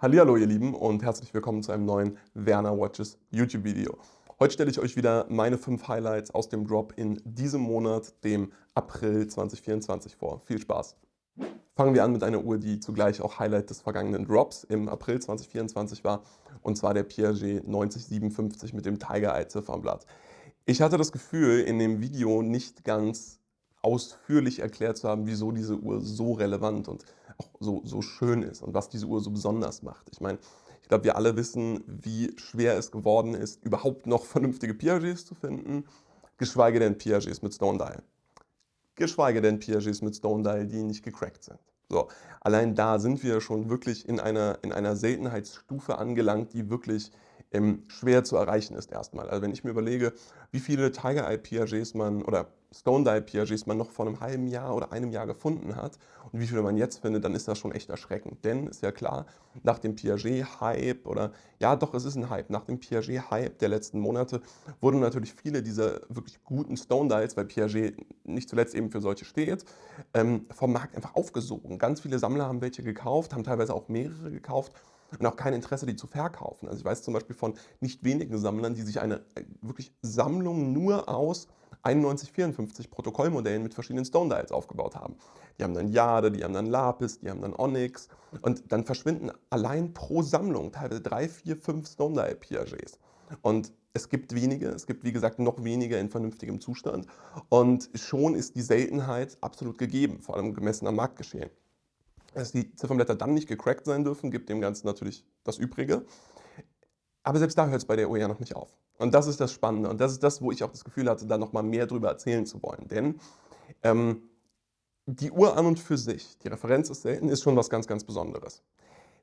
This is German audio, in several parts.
Hallihallo ihr Lieben und herzlich willkommen zu einem neuen Werner Watches YouTube Video. Heute stelle ich euch wieder meine 5 Highlights aus dem Drop in diesem Monat, dem April 2024 vor. Viel Spaß! Fangen wir an mit einer Uhr, die zugleich auch Highlight des vergangenen Drops im April 2024 war, und zwar der Piaget 9057 mit dem Tiger Eye Ziffernblatt. Ich hatte das Gefühl, in dem Video nicht ganz ausführlich erklärt zu haben, wieso diese Uhr so relevant und auch so schön ist und was diese Uhr so besonders macht. Ich meine, ich glaube, wir alle wissen, wie schwer es geworden ist, überhaupt noch vernünftige Piagets zu finden, geschweige denn Piagets mit Stone Dial. Geschweige denn Piagets mit Stone Dial, die nicht gecrackt sind. So, allein da sind wir schon wirklich in einer Seltenheitsstufe angelangt, die wirklich schwer zu erreichen ist erstmal. Also wenn ich mir überlege, wie viele Tiger Eye Piagets man oder Stone Dial Piagets man noch vor einem halben Jahr oder einem Jahr gefunden hat und wie viele man jetzt findet, dann ist das schon echt erschreckend. Denn ist ja klar, nach dem Piaget-Hype oder ja doch, es ist ein Hype, nach dem Piaget-Hype der letzten Monate wurden natürlich viele dieser wirklich guten Stone Dials, weil Piaget nicht zuletzt eben für solche steht, vom Markt einfach aufgesogen. Ganz viele Sammler haben welche gekauft, haben teilweise auch mehrere gekauft und auch kein Interesse, die zu verkaufen. Also ich weiß zum Beispiel von nicht wenigen Sammlern, die sich eine wirklich Sammlung nur aus 9154 Protokollmodellen mit verschiedenen Stone Dials aufgebaut haben. Die haben dann Jade, die haben dann Lapis, die haben dann Onyx und dann verschwinden allein pro Sammlung teilweise 3, 4, 5 Stone Dial Piagets. Und es gibt wenige, es gibt wie gesagt noch weniger in vernünftigem Zustand und schon ist die Seltenheit absolut gegeben, vor allem gemessen am Marktgeschehen. Dass die Ziffernblätter dann nicht gecrackt sein dürfen, gibt dem Ganzen natürlich das Übrige. Aber selbst da hört es bei der Uhr ja noch nicht auf. Und das ist das Spannende und das ist das, wo ich auch das Gefühl hatte, da noch mal mehr drüber erzählen zu wollen. Denn ähm, die Uhr an und für sich, die Referenz ist selten, ist schon was ganz, ganz Besonderes.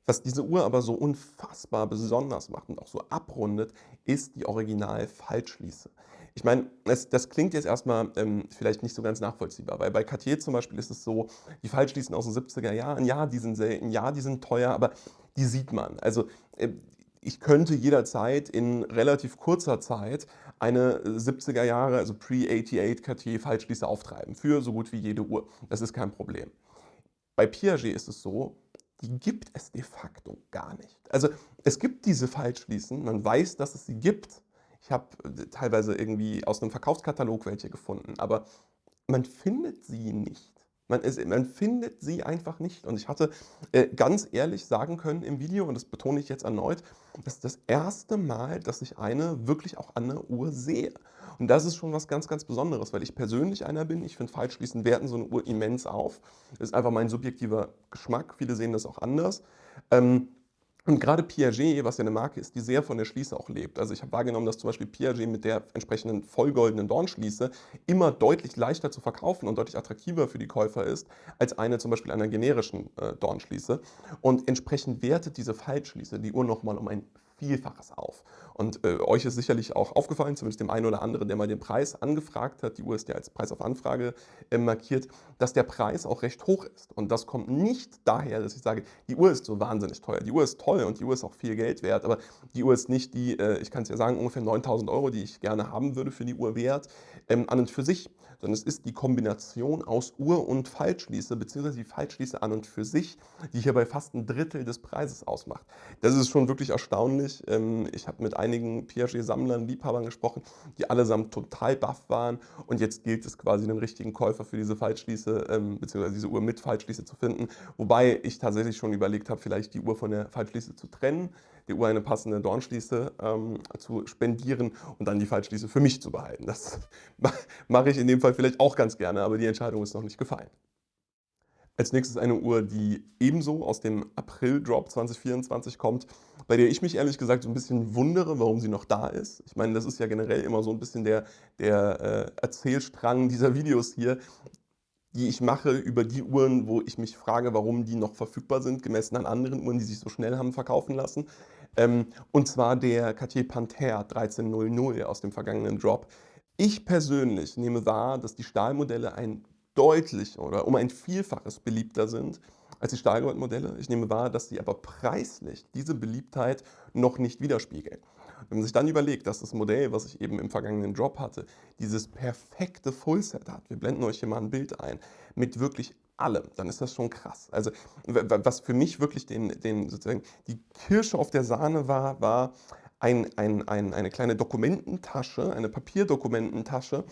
Was diese Uhr aber so unfassbar besonders macht und auch so abrundet, ist die Original-Faltschließe. Ich meine, das klingt jetzt erstmal vielleicht nicht so ganz nachvollziehbar, weil bei Cartier zum Beispiel ist es so, die Faltschließen aus den 70er Jahren, ja, die sind selten, ja, die sind teuer, aber die sieht man. Also ich könnte jederzeit in relativ kurzer Zeit eine 70er Jahre, also Pre-88 Cartier Faltschließe auftreiben für so gut wie jede Uhr. Das ist kein Problem. Bei Piaget ist es so, die gibt es de facto gar nicht. Also es gibt diese Faltschließen, man weiß, dass es sie gibt. Ich habe teilweise irgendwie aus einem Verkaufskatalog welche gefunden, aber man findet sie nicht. Man findet sie einfach nicht. Und ich hatte ganz ehrlich sagen können im Video, und das betone ich jetzt erneut, das ist das erste Mal, dass ich eine wirklich auch an der Uhr sehe. Und das ist schon was ganz, ganz Besonderes, weil ich persönlich einer bin. Ich finde, Faltschließen werten so eine Uhr immens auf. Das ist einfach mein subjektiver Geschmack. Viele sehen das auch anders. Ähm, und gerade Piaget, was ja eine Marke ist, die sehr von der Schließe auch lebt. Also ich habe wahrgenommen, dass zum Beispiel Piaget mit der entsprechenden vollgoldenen Dornschließe immer deutlich leichter zu verkaufen und deutlich attraktiver für die Käufer ist, als eine zum Beispiel einer generischen Dornschließe. Und entsprechend wertet diese Faltschließe die Uhr nochmal um ein Vielfaches auf. Und euch ist sicherlich auch aufgefallen, zumindest dem einen oder anderen, der mal den Preis angefragt hat, die Uhr ist ja als Preis auf Anfrage markiert, dass der Preis auch recht hoch ist. Und das kommt nicht daher, dass ich sage, die Uhr ist so wahnsinnig teuer. Die Uhr ist toll und die Uhr ist auch viel Geld wert, aber die Uhr ist nicht die, ich kann es ja sagen, ungefähr 9.000 Euro, die ich gerne haben würde für die Uhr wert, an und für sich, sondern es ist die Kombination aus Uhr und Faltschließe, beziehungsweise die Faltschließe an und für sich, die hier bei fast ein Drittel des Preises ausmacht. Das ist schon wirklich erstaunlich. Ich habe mit einigen Piaget-Sammlern, Liebhabern gesprochen, die allesamt total baff waren und jetzt gilt es quasi, einen richtigen Käufer für diese Faltschließe, beziehungsweise diese Uhr mit Faltschließe zu finden, wobei ich tatsächlich schon überlegt habe, vielleicht die Uhr von der Faltschließe zu trennen, der Uhr eine passende Dornschließe zu spendieren und dann die Faltschließe für mich zu behalten. Das mache ich in dem Fall vielleicht auch ganz gerne, aber die Entscheidung ist noch nicht gefallen. Als nächstes eine Uhr, die ebenso aus dem April-Drop 2024 kommt, bei der ich mich ehrlich gesagt so ein bisschen wundere, warum sie noch da ist. Ich meine, das ist ja generell immer so ein bisschen der Erzählstrang dieser Videos hier, die ich mache über die Uhren, wo ich mich frage, warum die noch verfügbar sind, gemessen an anderen Uhren, die sich so schnell haben verkaufen lassen. Und zwar der Cartier Panthère 1300 aus dem vergangenen Drop. Ich persönlich nehme wahr, dass die Stahlmodelle ein deutlich oder um ein Vielfaches beliebter sind als die Stahlgoldmodelle. Ich nehme wahr, dass sie aber preislich diese Beliebtheit noch nicht widerspiegeln. Wenn man sich dann überlegt, dass das Modell, was ich eben im vergangenen Drop hatte, dieses perfekte Fullset hat, wir blenden euch hier mal ein Bild ein, mit wirklich allem, dann ist das schon krass. Also, was für mich wirklich sozusagen die Kirsche auf der Sahne war eine kleine Dokumententasche, eine Papierdokumententasche,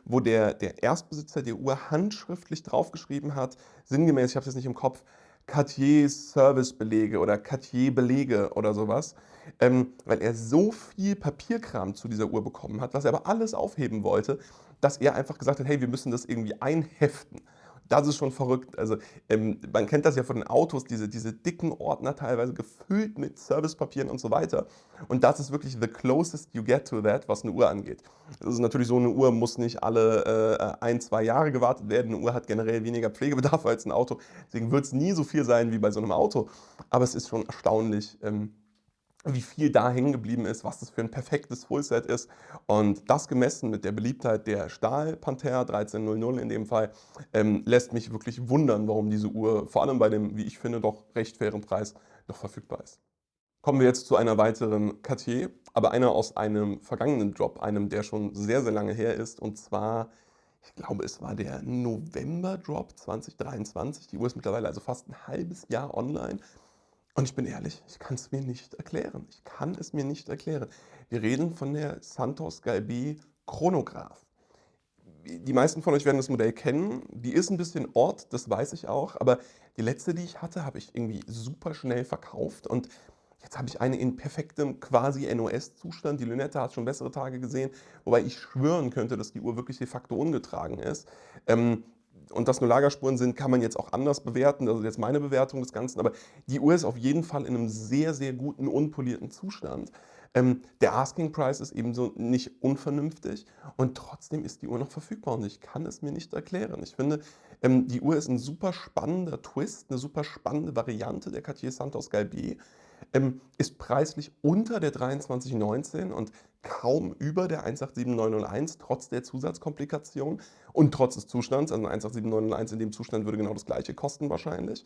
wo der Erstbesitzer der Uhr handschriftlich draufgeschrieben hat, sinngemäß, ich habe es jetzt nicht im Kopf, Cartier Servicebelege oder Cartier Belege oder sowas, weil er so viel Papierkram zu dieser Uhr bekommen hat, was er aber alles aufheben wollte, dass er einfach gesagt hat: „Hey, wir müssen das irgendwie einheften.“ Das ist schon verrückt. Also, man kennt das ja von den Autos, diese dicken Ordner teilweise gefüllt mit Servicepapieren und so weiter. Und das ist wirklich the closest you get to that, was eine Uhr angeht. Das ist natürlich so, eine Uhr muss nicht alle, 1, 2 Jahre gewartet werden. Eine Uhr hat generell weniger Pflegebedarf als ein Auto. Deswegen wird es nie so viel sein wie bei so einem Auto. Aber es ist schon erstaunlich, wie viel da hängen geblieben ist, was das für ein perfektes Fullset ist. Und das gemessen mit der Beliebtheit der Stahl-Panthère 1300 in dem Fall, lässt mich wirklich wundern, warum diese Uhr vor allem bei dem, wie ich finde, doch recht fairen Preis noch verfügbar ist. Kommen wir jetzt zu einer weiteren Cartier, aber einer aus einem vergangenen Drop, einem, der schon sehr, sehr lange her ist. Und zwar, ich glaube, es war der November-Drop 2023. Die Uhr ist mittlerweile also fast ein halbes Jahr online. Und ich bin ehrlich, ich kann es mir nicht erklären. Ich kann es mir nicht erklären. Wir reden von der Santos Galbi Chronograph. Die meisten von euch werden das Modell kennen. Die ist ein bisschen Ort, das weiß ich auch, aber die letzte, die ich hatte, habe ich irgendwie super schnell verkauft und jetzt habe ich eine in perfektem quasi NOS-Zustand. Die Lünette hat schon bessere Tage gesehen, wobei ich schwören könnte, dass die Uhr wirklich de facto ungetragen ist. Ähm, und dass nur Lagerspuren sind, kann man jetzt auch anders bewerten. Das ist jetzt meine Bewertung des Ganzen, aber die Uhr ist auf jeden Fall in einem sehr, sehr guten, unpolierten Zustand. Der Asking Price ist ebenso nicht unvernünftig und trotzdem ist die Uhr noch verfügbar und ich kann es mir nicht erklären. Ich finde, die Uhr ist ein super spannender Twist, eine super spannende Variante der Cartier Santos Galbi, ist preislich unter der 2319 und kaum über der 187901, trotz der Zusatzkomplikation und trotz des Zustands. Also eine 187901 in dem Zustand würde genau das Gleiche kosten wahrscheinlich.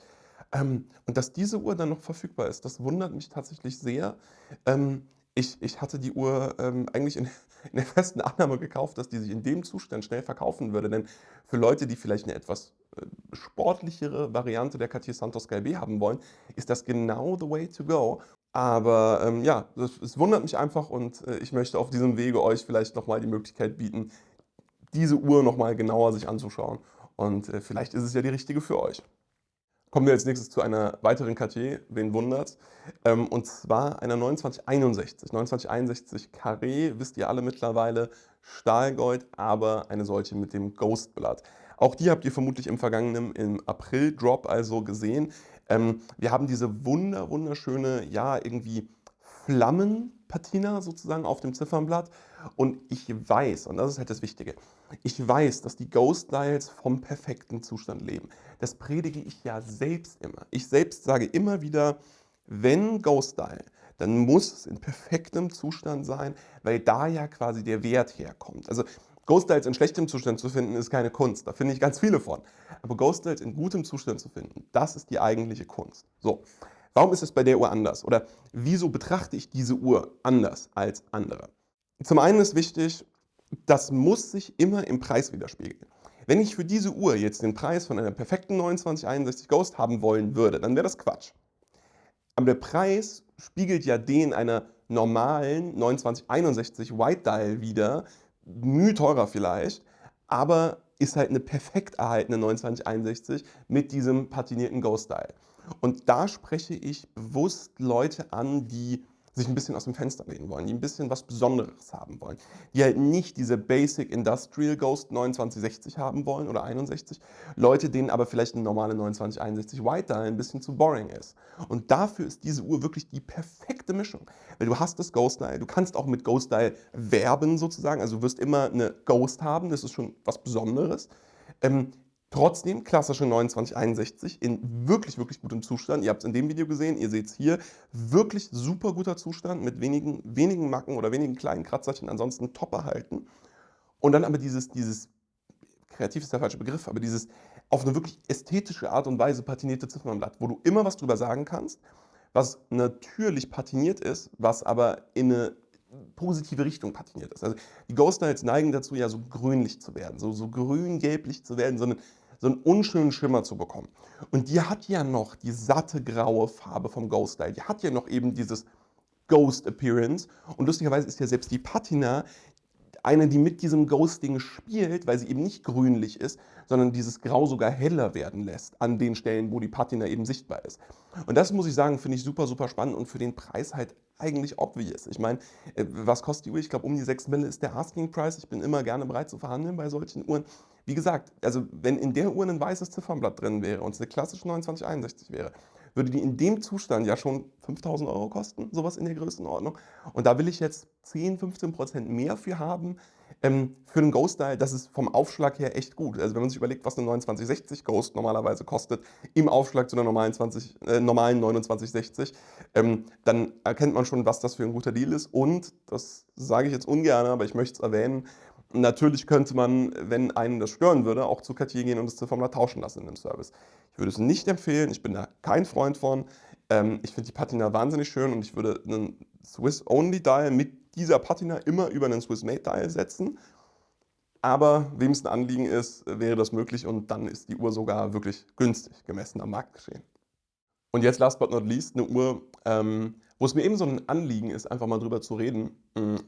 Und dass diese Uhr dann noch verfügbar ist, das wundert mich tatsächlich sehr. Ich hatte die Uhr eigentlich in der festen Annahme gekauft, dass die sich in dem Zustand schnell verkaufen würde. Denn für Leute, die vielleicht eine etwas sportlichere Variante der Cartier Santos Galbi haben wollen, ist das genau the way to go. Aber ja, es wundert mich einfach und ich möchte auf diesem Wege euch vielleicht nochmal die Möglichkeit bieten, diese Uhr nochmal genauer sich anzuschauen. Und vielleicht ist es ja die richtige für euch. Kommen wir als nächstes zu einer weiteren Cartier, wen wundert's? Und zwar einer 2961. 2961 Carré, wisst ihr alle mittlerweile, Stahlgold, aber eine solche mit dem Ghostblatt. Auch die habt ihr vermutlich im April-Drop also gesehen. Wir haben diese wunderschöne, ja, irgendwie Flammenpatina sozusagen auf dem Ziffernblatt. Und ich weiß, und das ist halt das Wichtige, ich weiß, dass die Ghost Dials vom perfekten Zustand leben. Das predige ich ja selbst immer. Ich selbst sage immer wieder, wenn Ghost Dial, dann muss es in perfektem Zustand sein, weil da ja quasi der Wert herkommt. Also Ghost Dials in schlechtem Zustand zu finden, ist keine Kunst. Da finde ich ganz viele von. Aber Ghost Dials in gutem Zustand zu finden, das ist die eigentliche Kunst. So, warum ist es bei der Uhr anders? Oder wieso betrachte ich diese Uhr anders als andere? Zum einen ist wichtig, das muss sich immer im Preis widerspiegeln. Wenn ich für diese Uhr jetzt den Preis von einer perfekten 2961 Ghost haben wollen würde, dann wäre das Quatsch. Aber der Preis spiegelt ja den einer normalen 2961 White Dial wider, müh teurer vielleicht, aber ist halt eine perfekt erhaltene 2961 mit diesem patinierten Ghost Dial. Und da spreche ich bewusst Leute an, die sich ein bisschen aus dem Fenster lehnen wollen, die ein bisschen was Besonderes haben wollen, die halt nicht diese Basic Industrial Ghost 2960 haben wollen oder 61, Leute, denen aber vielleicht eine normale 2961 White Dial ein bisschen zu boring ist. Und dafür ist diese Uhr wirklich die perfekte Mischung, weil du hast das Ghost Dial, du kannst auch mit Ghost Dial werben sozusagen, also du wirst immer eine Ghost haben, das ist schon was Besonderes. Ähm, Trotzdem klassische 2961 in wirklich gutem Zustand. Ihr habt es in dem Video gesehen, ihr seht es hier. Wirklich super guter Zustand mit wenigen Macken oder wenigen kleinen Kratzerchen, ansonsten top erhalten. Und dann aber dieses kreativ ist der falsche Begriff, aber dieses auf eine wirklich ästhetische Art und Weise patinierte Ziffernblatt, wo du immer was drüber sagen kannst, was natürlich patiniert ist, was aber in eine positive Richtung patiniert ist. Also die Ghost Knights neigen dazu, ja so grünlich zu werden, so grün-gelblich zu werden, so einen unschönen Schimmer zu bekommen. Und die hat ja noch die satte graue Farbe vom Ghost Style. Die hat ja noch eben dieses Ghost Appearance. Und lustigerweise ist ja selbst die Patina eine, die mit diesem Ghosting spielt, weil sie eben nicht grünlich ist, sondern dieses Grau sogar heller werden lässt an den Stellen, wo die Patina eben sichtbar ist. Und das muss ich sagen, finde ich super, super spannend und für den Preis halt eigentlich obvious. Ich meine, was kostet die Uhr? Ich glaube, um die 6 Mille ist der Asking Price. Ich bin immer gerne bereit zu verhandeln bei solchen Uhren. Wie gesagt, also wenn in der Uhr ein weißes Ziffernblatt drin wäre und es eine klassische 2961 wäre, würde die in dem Zustand ja schon 5.000 Euro kosten, sowas in der Größenordnung. Und da will ich jetzt 10, 15% mehr für haben. Für einen Ghost Style, das ist vom Aufschlag her echt gut. Also wenn man sich überlegt, was eine 2960 Ghost normalerweise kostet, im Aufschlag zu einer normalen 2960, dann erkennt man schon, was das für ein guter Deal ist. Und, das sage ich jetzt ungern, aber ich möchte es erwähnen, natürlich könnte man, wenn einen das stören würde, auch zu Cartier gehen und das Ziffernblatt tauschen lassen in dem Service. Ich würde es nicht empfehlen, ich bin da kein Freund von. Ich finde die Patina wahnsinnig schön und ich würde einen Swiss-Only-Dial mit dieser Patina immer über einen Swiss-Made-Dial setzen. Aber wem es ein Anliegen ist, wäre das möglich und dann ist die Uhr sogar wirklich günstig, gemessen am Marktgeschehen. Und jetzt last but not least eine Uhr, wo es mir eben so ein Anliegen ist, einfach mal drüber zu reden,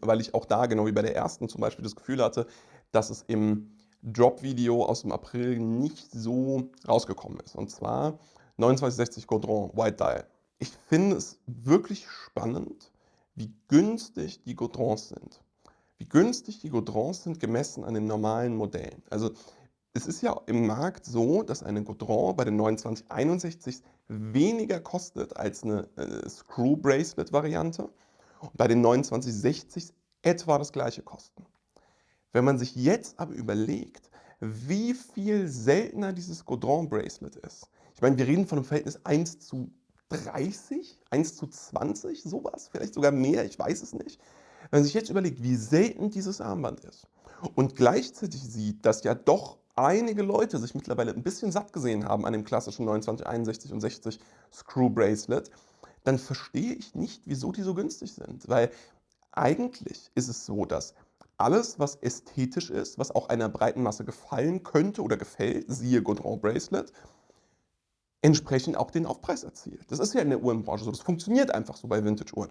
weil ich auch da, genau wie bei der ersten zum Beispiel, das Gefühl hatte, dass es im Drop-Video aus dem April nicht so rausgekommen ist. Und zwar 2960 Gaudron White Dial. Ich finde es wirklich spannend, wie günstig die Gaudrons sind. Wie günstig die Gaudrons sind, gemessen an den normalen Modellen. Also es ist ja im Markt so, dass eine Gaudron bei den 2961 weniger kostet als eine Screw-Bracelet-Variante und bei den 2960 etwa das gleiche kosten. Wenn man sich jetzt aber überlegt, wie viel seltener dieses Gaudron-Bracelet ist. Ich meine, wir reden von einem Verhältnis 1:30, 1:20, sowas, vielleicht sogar mehr, ich weiß es nicht. Wenn man sich jetzt überlegt, wie selten dieses Armband ist und gleichzeitig sieht, dass ja doch einige Leute sich mittlerweile ein bisschen satt gesehen haben an dem klassischen 2961 und 60 Screw Bracelet, dann verstehe ich nicht, wieso die so günstig sind. Weil eigentlich ist es so, dass alles, was ästhetisch ist, was auch einer breiten Masse gefallen könnte oder gefällt, siehe Gaudron Bracelet, entsprechend auch den Aufpreis erzielt. Das ist ja in der Uhrenbranche so. Das funktioniert einfach so bei Vintage-Uhren.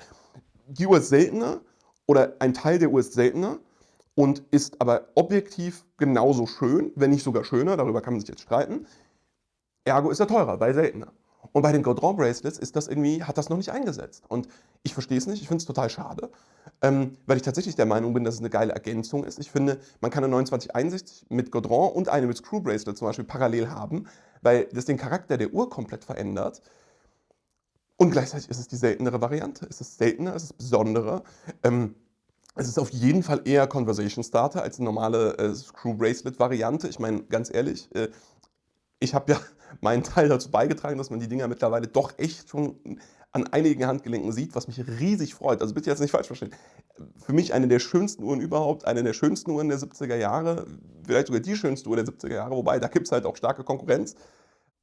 Die Uhr ist seltener oder ein Teil der Uhr ist seltener und ist aber objektiv genauso schön, wenn nicht sogar schöner, darüber kann man sich jetzt streiten. Ergo ist er teurer, weil seltener. Und bei den Gaudron Bracelets ist das irgendwie, hat das noch nicht eingesetzt. Und ich verstehe es nicht, ich finde es total schade, weil ich tatsächlich der Meinung bin, dass es eine geile Ergänzung ist. Ich finde, man kann eine 2961 mit Gaudron und eine mit Screw Bracelet zum Beispiel parallel haben, weil das den Charakter der Uhr komplett verändert. Und gleichzeitig ist es die seltenere Variante. Es ist seltener, es ist besonderer. Es ist auf jeden Fall eher Conversation Starter als eine normale Screw Bracelet Variante. Ich meine, ganz ehrlich, ich habe ja meinen Teil dazu beigetragen, dass man die Dinger mittlerweile doch echt schon an einigen Handgelenken sieht, was mich riesig freut. Also bitte jetzt nicht falsch verstehen. Für mich eine der schönsten Uhren überhaupt, eine der schönsten Uhren der 70er Jahre, vielleicht sogar die schönste Uhr der 70er Jahre, wobei da gibt es halt auch starke Konkurrenz.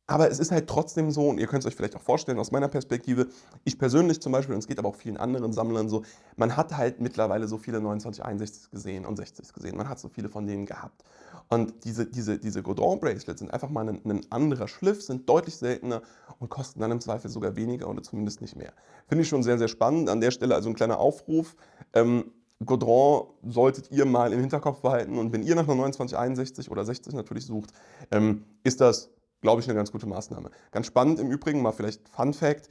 Aber es ist halt trotzdem so, und ihr könnt es euch vielleicht auch vorstellen aus meiner Perspektive, ich persönlich zum Beispiel, und es geht aber auch vielen anderen Sammlern so, man hat halt mittlerweile so viele 2961 gesehen und 60 gesehen. Man hat so viele von denen gehabt. Und diese Gaudron Bracelets sind einfach mal ein anderer Schliff, sind deutlich seltener und kosten dann im Zweifel sogar weniger oder zumindest nicht mehr. Finde ich schon sehr, sehr spannend. An der Stelle also ein kleiner Aufruf. Gaudron solltet ihr mal im Hinterkopf behalten und wenn ihr nach einer 2961 oder 60 natürlich sucht, ist das, glaube ich, eine ganz gute Maßnahme. Ganz spannend im Übrigen, mal vielleicht Fun Fact,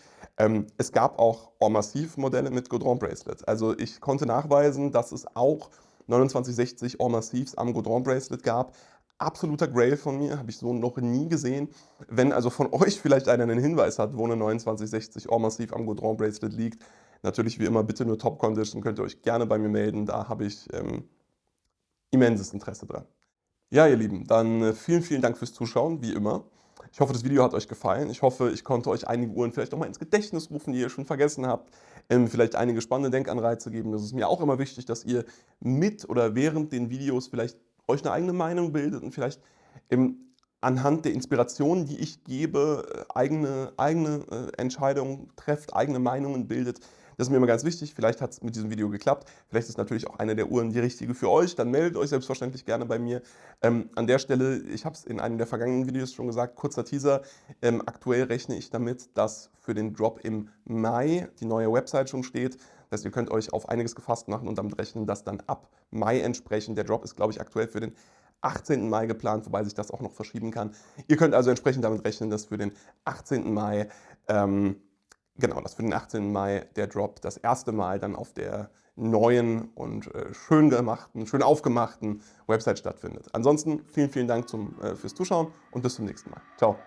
es gab auch Or Massive-Modelle mit Gaudron Bracelet. Also ich konnte nachweisen, dass es auch 2960 Or Massives am Gaudron Bracelet gab. Absoluter Grail von mir, habe ich so noch nie gesehen. Wenn also von euch vielleicht einer einen Hinweis hat, wo eine 2960 Or Massive am Gaudron Bracelet liegt, natürlich wie immer bitte nur Top Condition, könnt ihr euch gerne bei mir melden, da habe ich immenses Interesse dran. Ja, ihr Lieben, dann vielen, vielen Dank fürs Zuschauen, wie immer. Ich hoffe, das Video hat euch gefallen. Ich hoffe, ich konnte euch einige Uhren vielleicht auch mal ins Gedächtnis rufen, die ihr schon vergessen habt. Vielleicht einige spannende Denkanreize geben. Das ist mir auch immer wichtig, dass ihr mit oder während den Videos vielleicht euch eine eigene Meinung bildet und vielleicht anhand der Inspirationen, die ich gebe, eigene Entscheidungen trefft, eigene Meinungen bildet. Das ist mir immer ganz wichtig. Vielleicht hat es mit diesem Video geklappt. Vielleicht ist natürlich auch eine der Uhren die richtige für euch. Dann meldet euch selbstverständlich gerne bei mir. An der Stelle, ich habe es in einem der vergangenen Videos schon gesagt, kurzer Teaser. Aktuell rechne ich damit, dass für den Drop im Mai die neue Website schon steht. Das heißt, ihr könnt euch auf einiges gefasst machen und damit rechnen, dass dann ab Mai entsprechend, der Drop ist, glaube ich, aktuell für den 18. Mai geplant, wobei sich das auch noch verschieben kann. Ihr könnt also entsprechend damit rechnen, dass für den 18. Mai, dass für den 18. Mai der Drop das erste Mal dann auf der neuen und schön gemachten, schön aufgemachten Website stattfindet. Ansonsten vielen, vielen Dank fürs Zuschauen und bis zum nächsten Mal. Ciao.